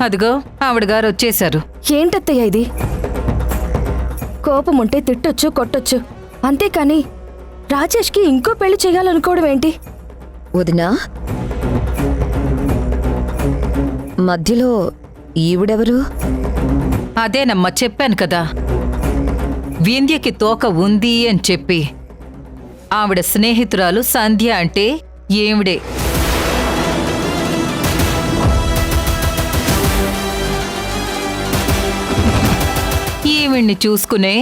అదిగో ఆవిడగారు వచ్చేశారు. ఏంటత్తయ్య ఇది? కోపం ఉంటే తిట్టొచ్చు, కొట్టొచ్చు, అంతేకాని రాజేష్కి ఇంకో పెళ్లి చేయాలనుకోవడం ఏంటి? వదినా, మధ్యలో ఈవిడెవరు? అదేనమ్మా చెప్పాను కదా, వింధ్యకి తోక ఉంది అని చెప్పి. ఆవిడ స్నేహితురాలు సంధ్య అంటే ఏమిడే. ఈవిడ్ని చూసుకునే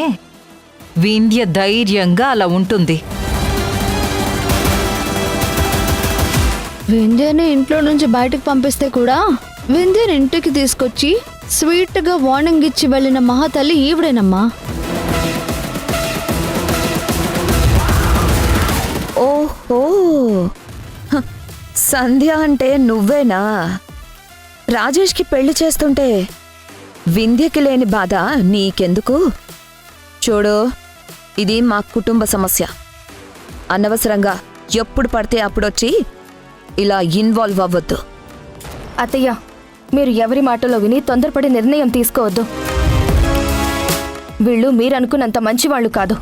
వింధ్య ధైర్యంగా అలా ఉంటుంది. వింధ్యని ఇంట్లో నుంచి బయటకు పంపిస్తే కూడా వింధ్యని ఇంటికి తీసుకొచ్చి స్వీట్ గా వార్నింగ్ ఇచ్చి వెళ్ళిన మహాతల్లి ఈవిడేనమ్మా. ఓహో, హ, సంధ్య అంటే నువ్వేనా? రాజేష్కి పెళ్లి చేస్తుంటే వింధ్యకి లేని బాధ నీకెందుకు? చూడు, ఇది మా కుటుంబ సమస్య. అనవసరంగా ఎప్పుడు పడితే అప్పుడొచ్చి ఇలా ఇన్వాల్వ్ అవ్వద్దు. అత్తయ్య, మీరు ఎవరి మాటలో విని తొందరపడి నిర్ణయం తీసుకోవద్దు. వీళ్ళు మీరనుకున్నంత మంచివాళ్లు కాదు.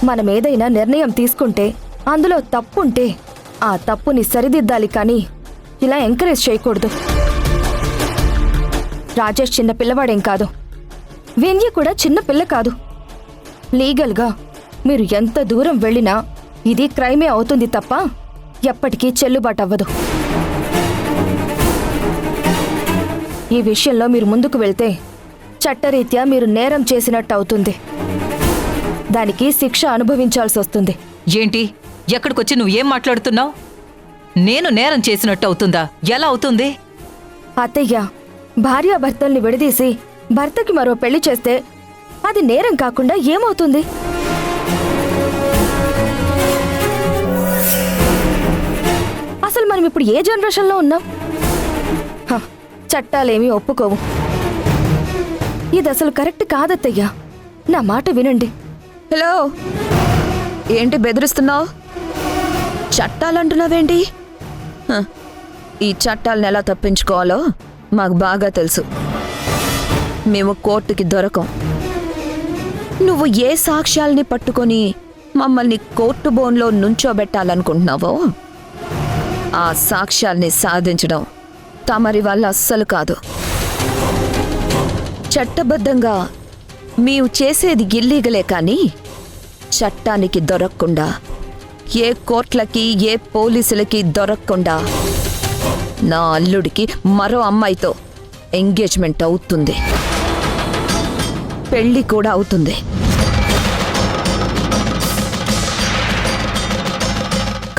మనమేదైనా నిర్ణయం తీసుకుంటే అందులో తప్పుంటే ఆ తప్పుని సరిదిద్దాలి కానీ ఇలా ఎంకరేజ్ చేయకూడదు. రాజేష్ చిన్న పిల్లవాడేం కాదు, వింధ్య కూడా చిన్న పిల్ల కాదు. లీగల్గా మీరు ఎంత దూరం వెళ్ళినా ఇది క్రైమే అవుతుంది తప్ప ఎప్పటికీ చెల్లుబాటు అవ్వదు. ఈ విషయంలో మీరు ముందుకు వెళ్తే చట్టరీత్యా మీరు నేరం చేసినట్టు అవుతుంది. దానికి శిక్ష అనుభవించాల్సి వస్తుంది. ఏంటి, ఎక్కడికొచ్చి నువ్వేం మాట్లాడుతున్నావు? నేను నేరం చేసినట్టు అవుతుందా? ఎలా అవుతుంది? అత్తయ్య, భార్యాభర్తల్ని విడదీసి భర్తకి మరో పెళ్లి చేస్తే అది నేరం కాకుండా ఏమవుతుంది? అసలు మనం ఇప్పుడు ఏ జనరేషన్లో ఉన్నాం? చట్టాలేమీ ఒప్పుకోవు. ఇది అసలు కరెక్ట్ కాదత్తయ్యా, నా మాట వినండి. హలో, ఏంటి బెదిరిస్తున్నావు? చట్టాలంటున్నావేంటి? హ, ఈ చట్టాలను ఎలా తప్పించుకోవాలో మాకు బాగా తెలుసు. మేము కోర్టుకి దొరకం. నువ్వు ఏ సాక్ష్యాల్ని పట్టుకొని మమ్మల్ని కోర్టు బోన్లో నుంచోబెట్టాలనుకుంటున్నావో ఆ సాక్ష్యాల్ని సాధించడం తమరి వల్ల అస్సలు కాదు. చట్టబద్ధంగా మేము చేసేది ఇల్లీగలే కానీ చట్టానికి దొరకకుండా, ఏ కోర్టులకి ఏ పోలీసులకి దొరకకుండా నా అల్లుడికి మరో అమ్మాయితో ఎంగేజ్మెంట్ అవుతుంది, పెళ్లి కూడా అవుతుంది.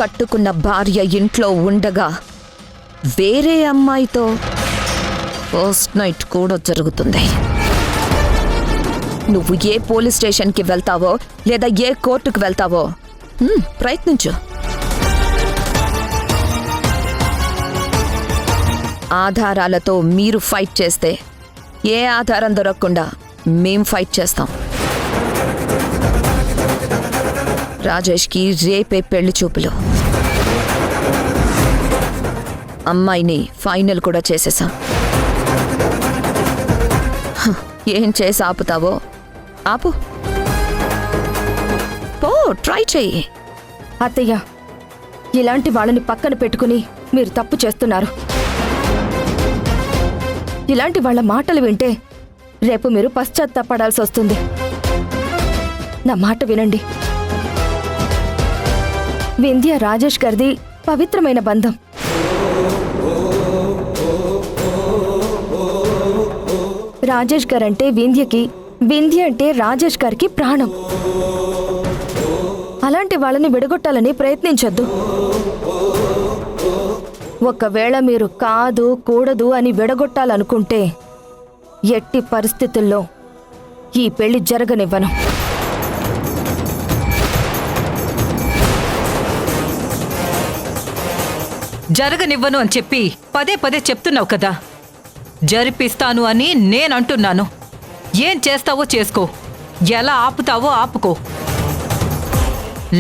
కట్టుకున్న భార్య ఇంట్లో ఉండగా వేరే అమ్మాయితో ఫస్ట్ నైట్ కూడా జరుగుతుంది. నువ్వు ఏ పోలీస్ స్టేషన్కి వెళ్తావో లేదా ఏ కోర్టుకు వెళ్తావో ప్రయత్నించు. ఆధారాలతో మీరు ఫైట్ చేస్తే ఏ ఆధారం దొరకకుండా మేం ఫైట్ చేస్తాం. రాజేష్కి రేపే పెళ్లి చూపులు. అమ్మాయిని ఫైనల్ కూడా చేసేసాం. ఏం చేసి ఆపుతావో ఆపు. పో, ట్రై చెయ్యి. అత్తయ్య, ఇలాంటి వాళ్ళని పక్కన పెట్టుకుని మీరు తప్పు చేస్తున్నారు. ఇలాంటి వాళ్ళ మాటలు వింటే రేపు మీరు పశ్చాత్తాపడాల్సి వస్తుంది. నా మాట వినండి. వింధ్య రాజేష్ గారిది పవిత్రమైన బంధం. రాజేష్ గారంటే వింధ్యకి, వింధ్య అంటే రాజేష్ గారికి ప్రాణం. అలాంటి వాళ్ళని విడగొట్టాలని ప్రయత్నించొద్దు. ఒకవేళ మీరు కాదు, కూడదు అని విడగొట్టాలనుకుంటే ఎట్టి పరిస్థితుల్లో ఈ పెళ్లి జరగనివ్వను. జరగనివ్వను అని చెప్పి పదే పదే చెప్తున్నావు కదా. జరిపిస్తాను అని నేనంటున్నాను. ఏం చేస్తావో చేసుకో, ఎలా ఆపుతావో ఆపుకో.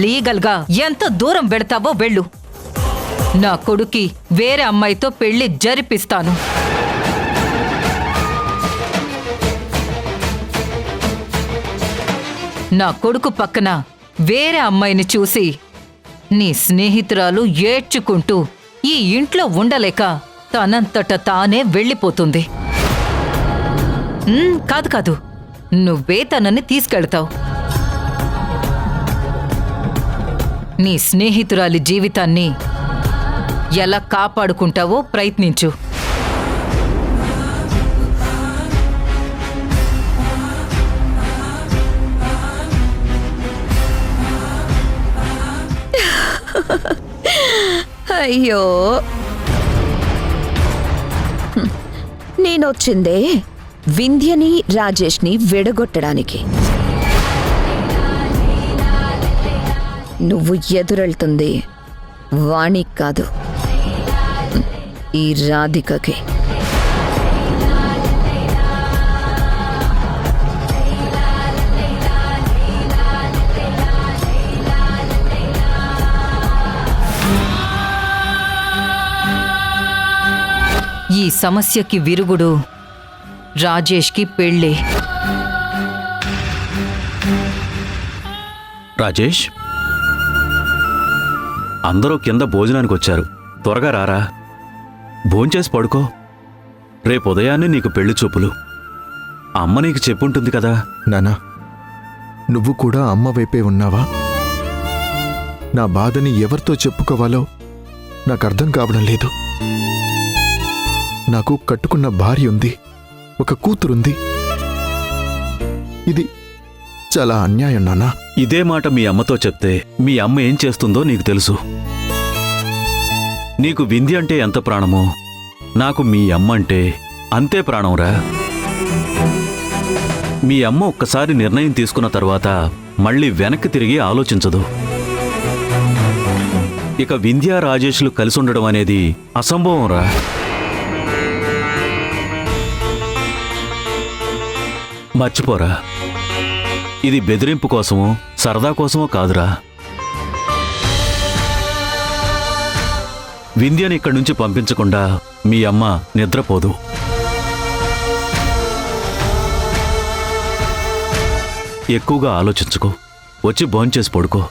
లీగల్గా ఎంత దూరం వెడతావో వెళ్ళు. నా కొడుకి వేరే అమ్మాయితో పెళ్లి జరిపిస్తాను. నా కొడుకు పక్కన వేరే అమ్మాయిని చూసి నీ స్నేహితురాలు ఏడ్చుకుంటూ ఈ ఇంట్లో ఉండలేక తనంతట తానే వెళ్ళిపోతుంది. కాదు కాదు, నువ్వే తనని తీసుకెళ్తావు. నీ స్నేహితురాలి జీవితాన్ని ఎలా కాపాడుకుంటావో ప్రయత్నించు. అయ్యో, నేనొచ్చిందే వింధ్యని రాజేష్ని విడగొట్టడానికి. నువ్వు ఎదురెళ్తుంది వాణికి కాదు, ఈ రాధికకి. ఈ సమస్యకి విరుగుడు రాజేష్కి పెళ్ళే. రాజేష్, అందరూ కింద భోజనానికి వచ్చారు. త్వరగా రారా, భోంచేసి పడుకో. రేపు ఉదయాన్నే నీకు పెళ్లి చూపులు. అమ్మ నీకు చెప్పుంటుంది కదా. నానా, నువ్వు కూడా అమ్మ వైపే ఉన్నావా? నా బాధని ఎవరితో చెప్పుకోవాలో నాకు అర్థం కావడం లేదు. నాకు కట్టుకున్న భార్య ఉంది, ఒక కూతురుంది. ఇది చాలా అన్యాయం నాన్నా. ఇదే మాట మీ అమ్మతో చెప్తే మీ అమ్మ ఏం చేస్తుందో నీకు తెలుసు. నీకు వింధ్య అంటే ఎంత ప్రాణమో నాకు మీ అమ్మ అంటే అంతే ప్రాణంరా. మీ అమ్మ ఒక్కసారి నిర్ణయం తీసుకున్న తర్వాత మళ్ళీ వెనక్కి తిరిగి ఆలోచించదు. ఇక వింధ్య రాజేష్లు కలిసి ఉండడం అనేది అసంభవంరా. మర్చిపోరా, ఇది బెదిరింపు కోసమో సరదా కోసమో కాదురా. వింధ్యని ఇక్కడి నుంచి పంపించకుండా మీ అమ్మ నిద్రపోదు. ఎక్కువగా ఆలోచించుకో, వచ్చి భోంచేసి పడుకో.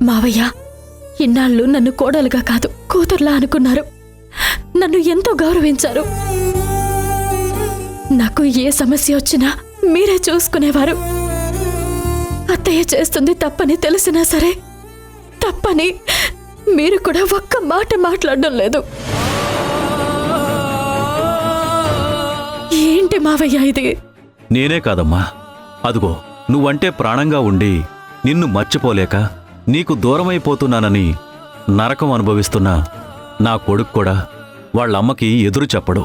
మావయ్య, ఇన్నాళ్ళు నన్ను కోడలుగా కాదు కూతుర్లా అనుకున్నారు. నన్ను ఎంతో గౌరవించారు. నాకు ఏ సమస్య వచ్చినా మీరే చూసుకునేవారు. అత్తయ్య చేస్తుంది తప్పని తెలిసినా సరే తప్పని మీరు కూడా ఒక్క మాట మాట్లాడడం లేదు. ఏంటి మావయ్య ఇది? నేనే కాదమ్మా, అదుగో నువ్వంటే ప్రాణంగా ఉండి నిన్ను మర్చిపోలేక నీకు దూరమైపోతున్నానని నరకం అనుభవిస్తున్నా నా కొడుకు కూడా వాళ్ళమ్మకి ఎదురు చెప్పడు.